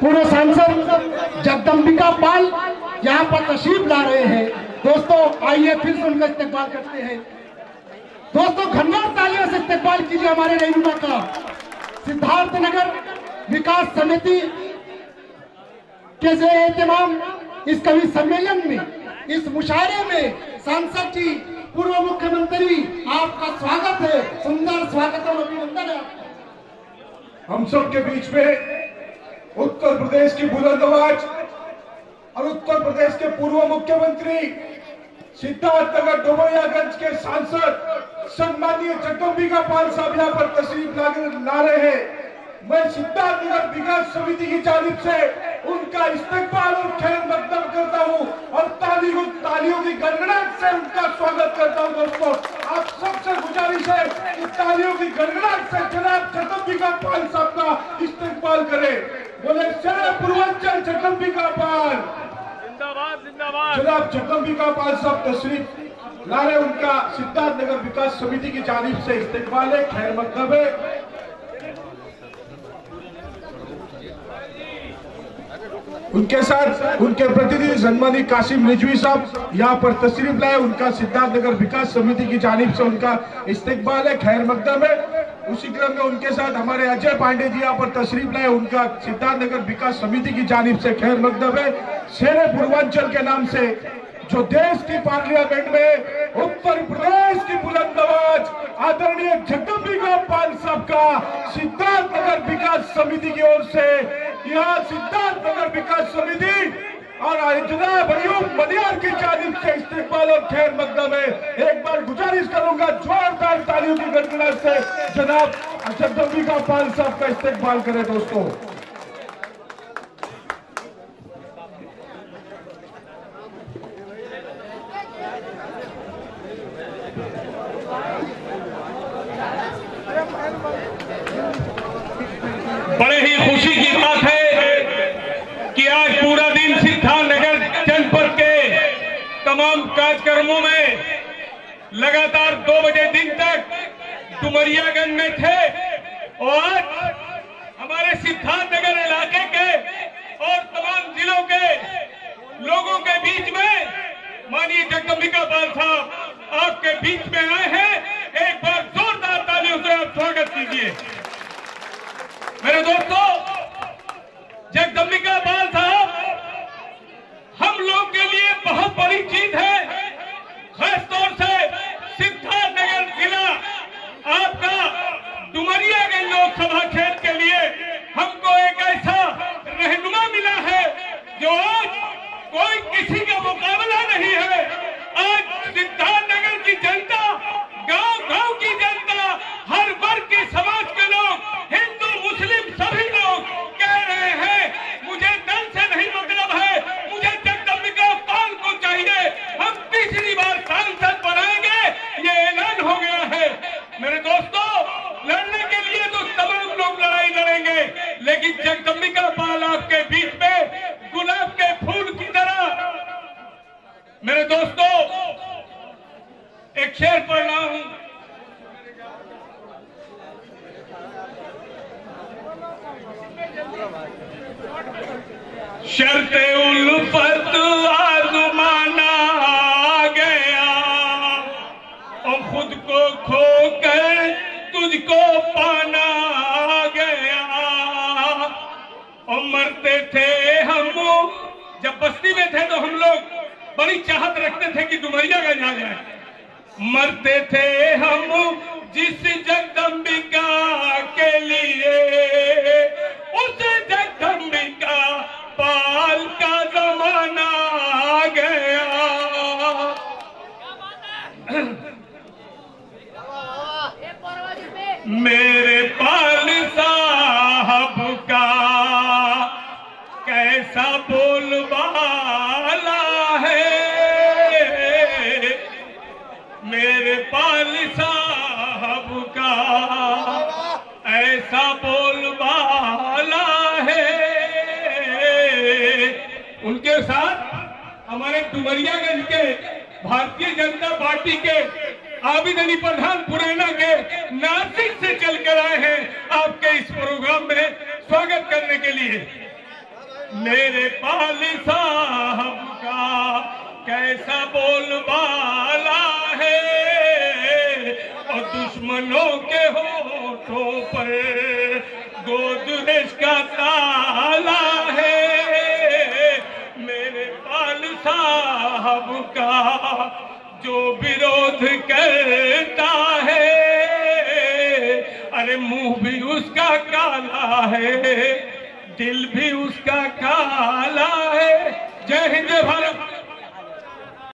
पूर्व सांसद जगदम्बिका पाल यहाँ पर तशरीफ ला रहे हैं। दोस्तों आइए फिर से उनका इस्तेकबाल करते हैं। दोस्तों घनघोर तालियों से इस्तेकबाल कीजिए हमारे रहनुमा का। सिद्धार्थनगर विकास समिति के एहतमाम इस कवि सम्मेलन में, इस मुशायरे में सांसद जी, पूर्व मुख्यमंत्री, आपका स्वागत है। सुंदर स्वागत और अभिनंदन है। हम सब के बीच में उत्तर प्रदेश की बुलंद आवाज और उत्तर प्रदेश के पूर्व मुख्यमंत्री, सिद्धार्थनगर डोमरियागंज के सांसद सम्मानीय जगदम्बिका पाल साहब यहाँ पर तशरीफ ला रहे हैं। मैं सिद्धार्थनगर विकास समिति की जानिब से उनका इस्तेकबाल और खैर मकदम करता हूँ और तालियों की गड़गड़ाहट से उनका स्वागत करता हूँ। दोस्तों आप सबसे गुजारिश है कि तालियों की गड़गड़ाहट से जनाब जगदम्बिका पाल साहब का इस्तेकबाल करें। बोले शेरे पूर्वांचल जगदम्बिका पाल जिंदाबाद जिंदाबाद। जनाब जगदम्बिका पाल साहब तशरीफ ला रहे, उनका सिद्धार्थनगर विकास समिति की जानिब से इस्तेकबाल है, खैर मकदम है। उनके साथ उनके प्रतिनिधि सम्मानित कासिम रिजवी साहब यहाँ पर तशरीफ लाए, उनका सिद्धार्थनगर विकास समिति की जानिब से उनका इस्तेकबाल है, खैर मकदम है। उसी क्रम में उनके साथ हमारे अजय पांडे जी यहाँ पर तशरीफ लाए, उनका सिद्धार्थनगर विकास समिति की जानिब से खैर मकदम है। शेरे पूर्वांचल के नाम से जो देश की पार्लियामेंट में उत्तर प्रदेश की बुलंद आवाज आदरणीय जगदम्बिका पाल साहब का सिद्धार्थनगर विकास समिति की ओर से यहाँ सिद्धार्थनगर विकास समिति और जनाब अयूब मनियार की जानिब से इस्तेकबाल और खैर मकदम है। एक बार गुजारिश करूंगा जोरदार तालियों की गड़गड़ाहट से जनाब जगदम्बिका पाल साहब का इस्तेकबाल करें। दोस्तों बड़े ही खुशी की बात है कि आज पूरा दिन सिद्धार्थनगर जनपद के तमाम कार्यक्रमों में लगातार 2 बजे दिन तक डुमरियागंज में थे और आज हमारे सिद्धार्थनगर इलाके के और तमाम जिलों के लोगों के बीच में माननीय जगदम्बिका पाल साहब आपके बीच में आए हैं। एक बार जोरदार तालियों से आप स्वागत कीजिए। मेरे दोस्तों, जगदम्बिका पाल साहब हम लोग के लिए बहुत बड़ी चीज है। खासतौर से सिद्धार्थनगर जिला आपका डुमरियागंज लोकसभा क्षेत्र के लिए हमको एक ऐसा रहनुमा मिला है जो आज कोई किसी का मुकाबला नहीं है। आज सिद्धार्थनगर की जनता, गांव-गांव की जनता, हर वर्ग के समाज के लोग, हिंदू मुस्लिम सभी लोग कह रहे हैं मुझे दल से नहीं मतलब है, मुझे जगदम्बिका पाल को चाहिए, हम तीसरी बार सांसद बनाएंगे, ये ऐलान हो गया है। मेरे दोस्तों, लड़ने के लिए तो तमाम लोग लड़ाई लड़ेंगे, लेकिन जगदम्बिका पाल आपके बीच में गुलाब के फूल की तरह। मेरे दोस्तों, एक शेर पढ़ रहा हूं, शर्ते उल्फत आज़माना आ गया और खुद को खोकर तुझको पाना आ गया। और मरते थे हम, जब बस्ती में थे तो हम लोग बड़ी चाहत रखते थे कि डुमरियागंज आ जाए। मरते थे हम जिस जगदम्बिका के लिए, उस जगदम्बिका पाल का जमाना आ गया। मेरे पाल साहब का कैसा बोलबाला है, मेरे पाल साहब का ऐसा बोलबाला है। उनके साथ हमारे डुमरियागंज के भारतीय जनता पार्टी के आबिद अली प्रधान पुरैना के नासिक से चलकर आए हैं आपके इस प्रोग्राम में स्वागत करने के लिए। मेरे पाल साहब का कैसा बोलबाला है, और दुश्मनों के होठों पर गोदरेज का ताला है। मेरे पाल साहब का जो विरोध करता है, अरे मुंह भी उसका काला है, दिल भी उसका काला है। जय हिंद भारत।